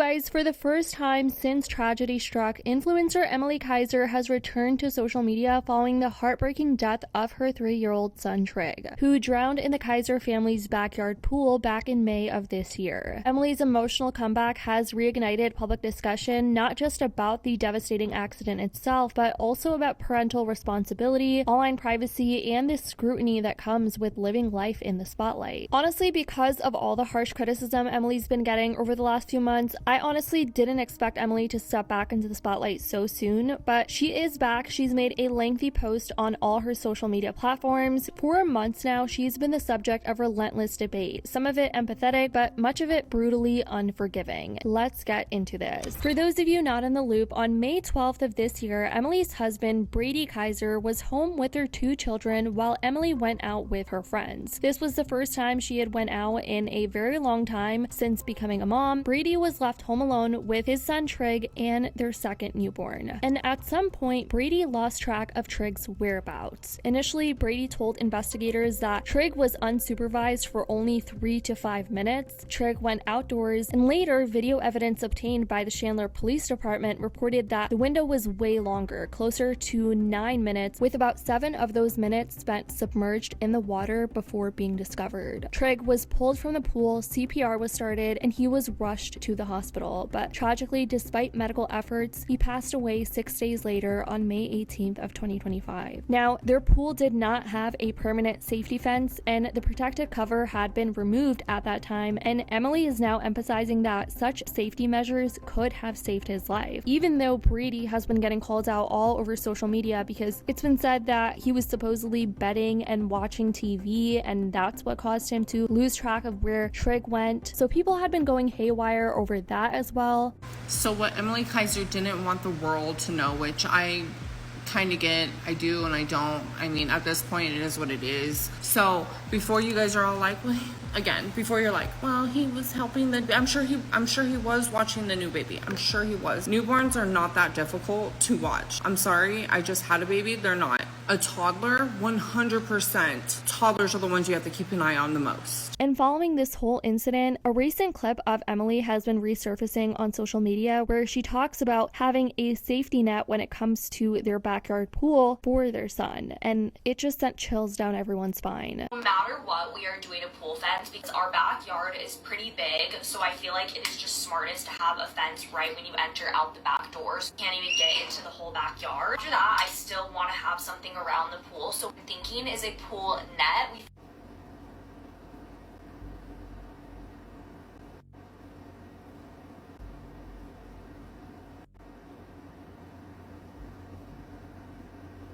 guys, for the first time since tragedy struck, influencer Emilie Kiser has returned to social media following the heartbreaking death of her 3-year-old son Trigg, who drowned in the Kiser family's backyard pool back in May of this year. Emilie's emotional comeback has reignited public discussion not just about the devastating accident itself, but also about parental responsibility, online privacy, and the scrutiny that comes with living life in the spotlight. Honestly, because of all the harsh criticism Emilie's been getting over the last few months, I honestly didn't expect Emilie to step back into the spotlight so soon, but she is back. She's made a lengthy post on all her social media platforms. For months now, she's been the subject of relentless debate, some of it empathetic, but much of it brutally unforgiving. Let's get into this. For those of you not in the loop, on May 12th of this year, Emilie's husband, Brady Kiser, was home with their 2 children while Emilie went out with her friends. This was the first time she had went out in a very long time since becoming a mom. Brady was left home alone with his son Trigg and their second newborn. And at some point, Brady lost track of Trigg's whereabouts. Initially, Brady told investigators that Trigg was unsupervised for only 3 to 5 minutes. Trigg went outdoors, and later, video evidence obtained by the Chandler Police Department reported that the window was way longer, closer to 9 minutes, with about 7 of those minutes spent submerged in the water before being discovered. Trigg was pulled from the pool, CPR was started, and he was rushed to the hospital, but tragically, despite medical efforts, he passed away 6 days later on May 18th of 2025. Now, their pool did not have a permanent safety fence, and the protective cover had been removed at that time, and Emilie is now emphasizing that such safety measures could have saved his life, even though Brady has been getting called out all over social media because it's been said that he was supposedly betting and watching TV, and that's what caused him to lose track of where Trigg went. So people had been going haywire over that as well. So what Emilie Kiser didn't want the world to know, which I kind of get, I do and I don't. I mean, at this point, it is what it is. So before you guys are all like, well, again, before you're like, well, he was helping I'm sure he was watching the new baby. I'm sure he was. Newborns are not that difficult to watch. I'm sorry, I just had a baby. They're not. A toddler, 100%. Toddlers are the ones you have to keep an eye on the most. And following this whole incident, a recent clip of Emilie has been resurfacing on social media where she talks about having a safety net when it comes to their backyard pool for their son. And it just sent chills down everyone's spine. No matter what, we are doing a pool fence because our backyard is pretty big, so I feel like it is just smartest to have a fence right when you enter out the back doors. You can't even get into the whole backyard. After that, I still want to have something around the pool, so I'm thinking is a pool net.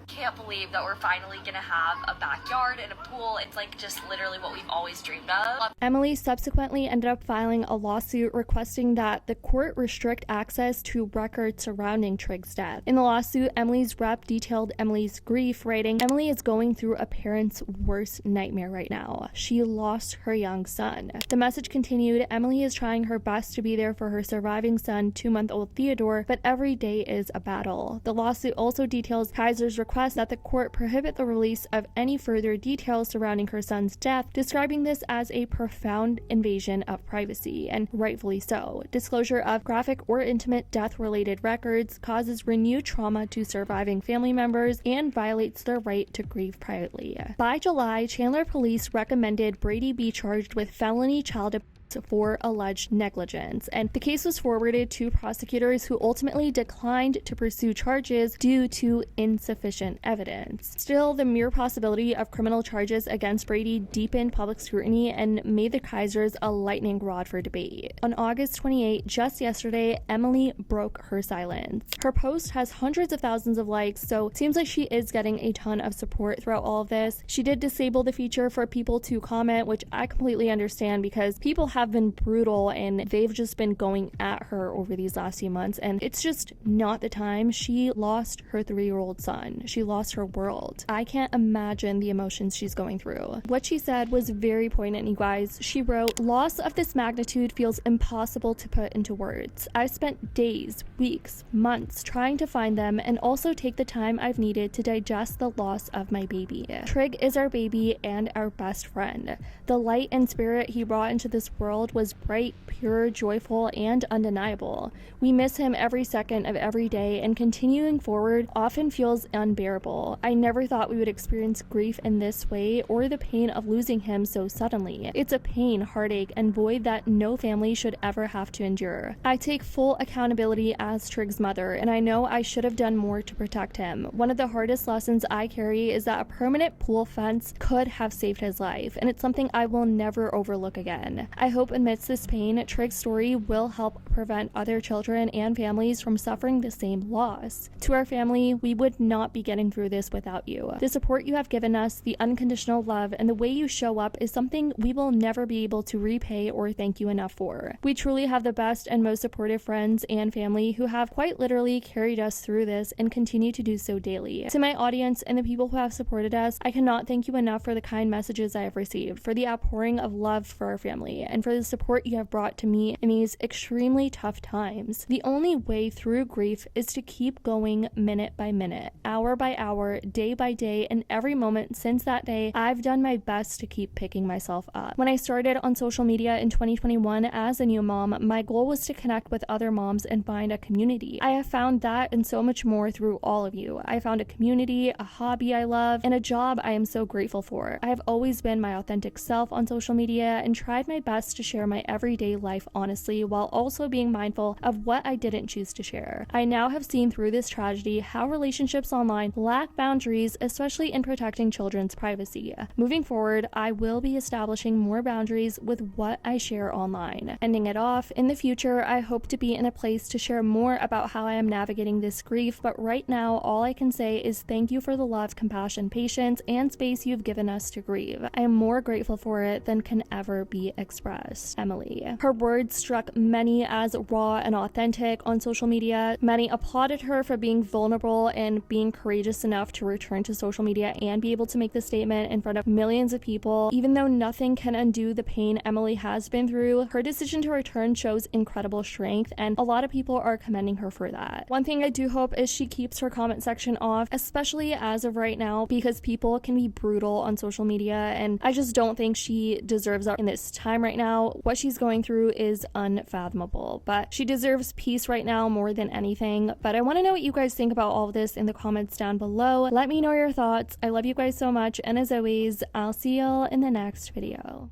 Can't believe that we're finally gonna have a backyard and a pool. It's like just literally what we've always dreamed of. Emilie subsequently ended up filing a lawsuit requesting that the court restrict access to records surrounding Trigg's death. In the lawsuit, Emilie's rep detailed Emilie's grief, writing, "Emilie is going through a parent's worst nightmare right now. She lost her young son." The message continued, "Emilie is trying her best to be there for her surviving son, 2-month-old Theodore, but every day is a battle." The lawsuit also details Kiser's request that the court prohibit the release of any further details surrounding her son's death, describing this as a profound invasion of privacy, and rightfully so. Disclosure of graphic or intimate death-related records causes renewed trauma to surviving family members and violates their right to grieve privately. By July, Chandler Police recommended Brady be charged with felony child abuse for alleged negligence, and the case was forwarded to prosecutors who ultimately declined to pursue charges due to insufficient evidence. Still, the mere possibility of criminal charges against Brady deepened public scrutiny and made the Kisers a lightning rod for debate. On August 28, just yesterday, Emilie broke her silence. Her post has hundreds of thousands of likes, so it seems like she is getting a ton of support throughout all of this. She did disable the feature for people to comment, which I completely understand because people have been brutal and they've just been going at her over these last few months, and it's just not the time. She lost her 3-year-old son. She lost her world. I can't imagine the emotions she's going through. What she said was very poignant, you guys. She wrote, "Loss of this magnitude feels impossible to put into words. I've spent days, weeks, months trying to find them and also take the time I've needed to digest the loss of my baby. Trigg is our baby and our best friend. The light and spirit he brought into this world world was bright, pure, joyful, and undeniable. We miss him every second of every day, and continuing forward often feels unbearable. I never thought we would experience grief in this way or the pain of losing him so suddenly. It's a pain, heartache, and void that no family should ever have to endure. I take full accountability as Trigg'S mother, and I know I should have done more to protect him. One of the hardest lessons I carry is that a permanent pool fence could have saved his life, and it's something I will never overlook again. I hope amidst this pain, Trigg's story will help prevent other children and families from suffering the same loss. To our family, we would not be getting through this without you. The support you have given us, the unconditional love, and the way you show up is something we will never be able to repay or thank you enough for. We truly have the best and most supportive friends and family who have quite literally carried us through this and continue to do so daily. To my audience and the people who have supported us, I cannot thank you enough for the kind messages I have received, for the outpouring of love for our family, and for the support you have brought to me in these extremely tough times. The only way through grief is to keep going minute by minute, hour by hour, day by day, and every moment since that day, I've done my best to keep picking myself up. When I started on social media in 2021 as a new mom, my goal was to connect with other moms and find a community. I have found that and so much more through all of you. I found a community, a hobby I love, and a job I am so grateful for. I have always been my authentic self on social media and tried my best to share my everyday life honestly while also being mindful of what I didn't choose to share. I now have seen through this tragedy how relationships online lack boundaries, especially in protecting children's privacy. Moving forward, I will be establishing more boundaries with what I share online. Ending it off, in the future, I hope to be in a place to share more about how I am navigating this grief, but right now, all I can say is thank you for the love, compassion, patience, and space you've given us to grieve. I am more grateful for it than can ever be expressed. Emilie. Her words struck many as raw and authentic on social media. Many applauded her for being vulnerable and being courageous enough to return to social media and be able to make the statement in front of millions of people. Even though nothing can undo the pain Emilie has been through, her decision to return shows incredible strength, and a lot of people are commending her for that. One thing I do hope is she keeps her comment section off, especially as of right now, because people can be brutal on social media, and I just don't think she deserves that in this time right now. What she's going through is unfathomable, but she deserves peace right now more than anything. But I want to know what you guys think about all of this in the comments down below. Let me know your thoughts. I love you guys so much, and as always, I'll see y'all in the next video.